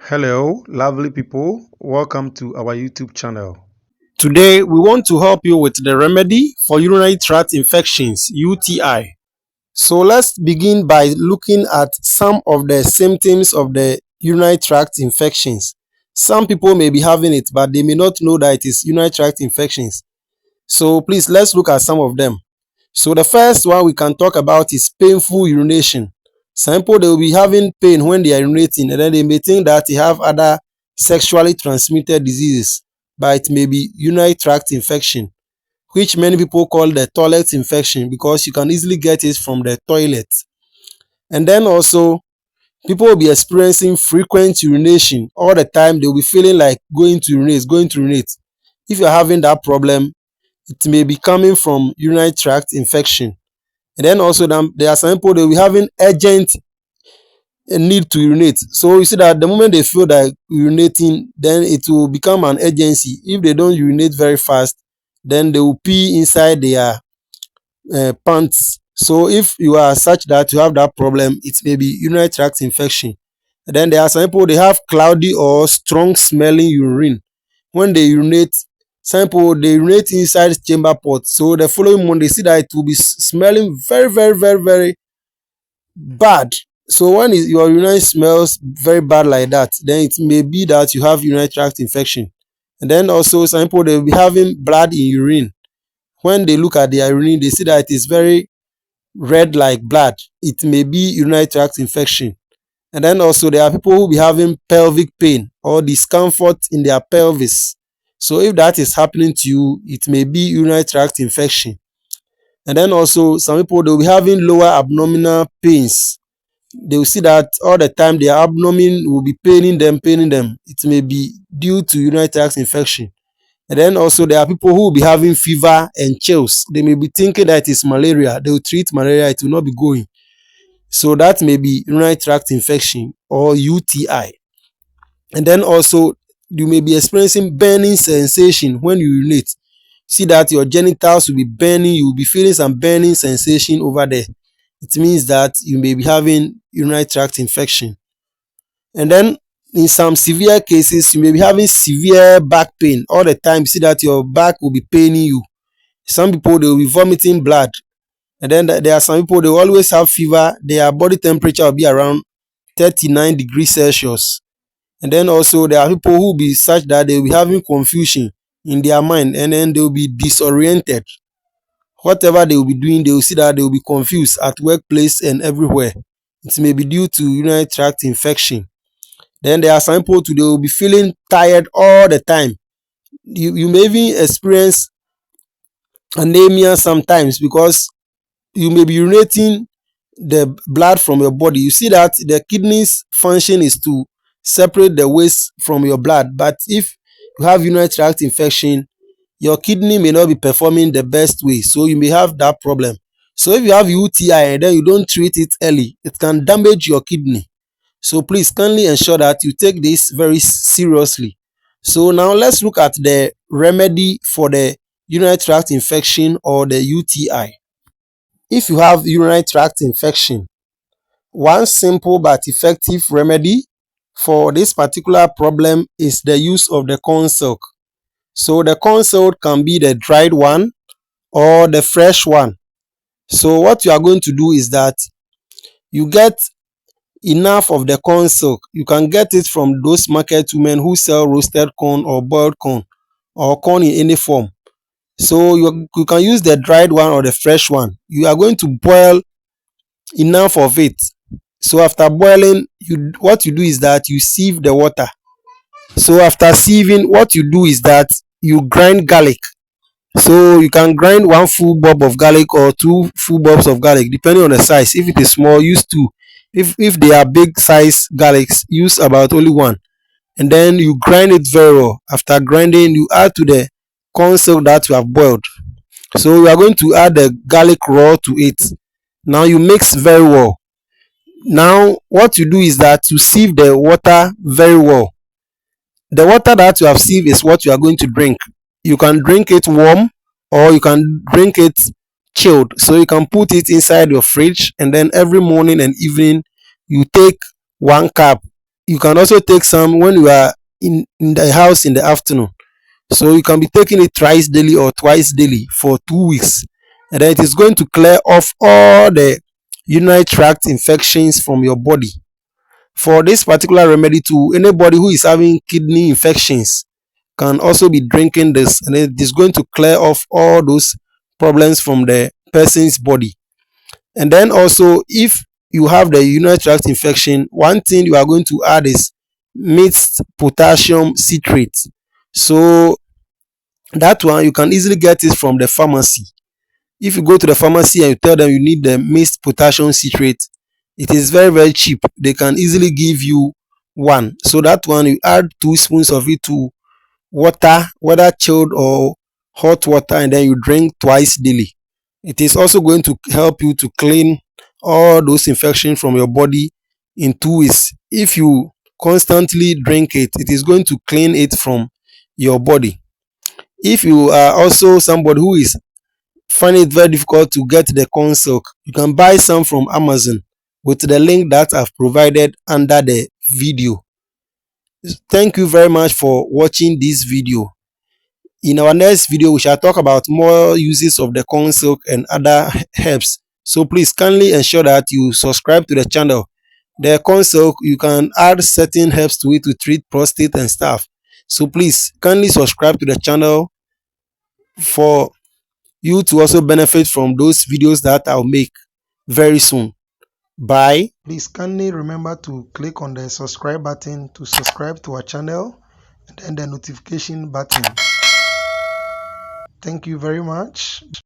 Hello, lovely people. Welcome to our YouTube channel. Today, we want to help you with the remedy for urinary tract infections, UTI. So, let's begin by looking at some of the symptoms of the urinary tract infections. Some people may be having it, but they may not know that it is urinary tract infections. So, please, let's look at some of them. So, the first one we can talk about is painful urination. Some people they will be having pain when they are urinating, and then they may think that they have other sexually transmitted diseases, but it may be urinary tract infection, which many people call the toilet infection because you can easily get it from the toilet. And then also, people will be experiencing frequent urination all the time. They will be feeling like going to urinate, going to urinate. If you're having that problem, it may be coming from urinary tract infection. And then also, there are some people they will be having urgent need to urinate. So you see that the moment they feel that urinating, then it will become an urgency. If they don't urinate very fast, then they will pee inside their pants. So if you are such that you have that problem, it may be urinary tract infection. And then there are some people they have cloudy or strong smelling urine. When they urinate, some people they urinate inside chamber pot. So the following month they see that it will be smelling very, very, very, very bad. So when your urine smells very bad like that, then it may be that you have urinary tract infection. And then also some people they will be having blood in urine. When they look at their urine, they see that it is very red like blood. It may be urinary tract infection. And then also there are people who will be having pelvic pain or discomfort in their pelvis. So if that is happening to you, it may be urinary tract infection. And then also some people they will be having lower abdominal pains. They will see that all the time their abdomen will be paining them, paining them. It may be due to urinary tract infection. And then also there are people who will be having fever and chills. They may be thinking that it is malaria. They will treat malaria, it will not be going. So that may be urinary tract infection or UTI. And then also you may be experiencing burning sensation when you urinate. See that your genitals will be burning, you will be feeling some burning sensation over there. It means that you may be having urinary tract infection. And then in some severe cases, you may be having severe back pain all the time. You see that your back will be paining you. Some people they will be vomiting blood. And then there are some people they will always have fever. Their body temperature will be around 39 degrees Celsius. And then also there are people who will be such that they will be having confusion in their mind, and then they will be disoriented. Whatever they will be doing, they will see that they will be confused at workplace and everywhere. It may be due to urinary tract infection. Then there are some people too, they will be feeling tired all the time. You may even experience anemia sometimes because you may be urinating the blood from your body. You see that the kidneys function is to separate the waste from your blood, but if you have urinary tract infection, your kidney may not be performing the best way, so you may have that problem. So if you have UTI and then you don't treat it early, it can damage your kidney. So please kindly ensure that you take this very seriously. So now let's look at the remedy for the urinary tract infection or the UTI. If you have urinary tract infection, one simple but effective remedy for this particular problem is the use of the corn silk. So the corn silk can be the dried one or the fresh one. So what you are going to do is that you get enough of the corn silk. You can get it from those market women who sell roasted corn or boiled corn or corn in any form. So you can use the dried one or the fresh one. You are going to boil enough of it. So after boiling, what you do is that you sieve the water. So after sieving, what you do is that you grind garlic. So you can grind one full bulb of garlic or two full bulbs of garlic depending on the size. If it is small, use two. If they are big size garlics, use about only one. And then you grind it very well. After grinding, you add to the corn silk that you have boiled. So you are going to add the garlic raw to it. Now you mix very well. Now what you do is that you sieve the water very well. The water that you have sieved is what you are going to drink. You can drink it warm or you can drink it chilled. So you can put it inside your fridge, and then every morning and evening you take 1 cup. You can also take some when you are in the house in the afternoon. So you can be taking it thrice daily or twice daily for 2 weeks, and then it is going to clear off all the urinary tract infections from your body. For this particular remedy too, anybody who is having kidney infections can also be drinking this, and it is going to clear off all those problems from the person's body. And then also, if you have the urinary tract infection, one thing you are going to add is mixed potassium citrate. So that one you can easily get it from the pharmacy. If you go to the pharmacy and you tell them you need the mixed potassium citrate, it is very cheap. They can easily give you one. So that one you add 2 spoons of it to water, whether chilled or hot water, and then you drink twice daily. It is also going to help you to clean all those infections from your body in 2 weeks. If you constantly drink it, it is going to clean it from your body. If you are also somebody who is finding it very difficult to get the corn silk, you can buy some from Amazon with the link that I've provided under the video. Thank you very much for watching this video. In our next video, we shall talk about more uses of the corn silk and other herbs. So please kindly ensure that you subscribe to the channel. The corn silk, you can add certain herbs to it to treat prostate and stuff. So please kindly subscribe to the channel for you to also benefit from those videos that I'll make very soon. Bye. Please kindly remember to click on the subscribe button to subscribe to our channel, and then the notification button. Thank you very much.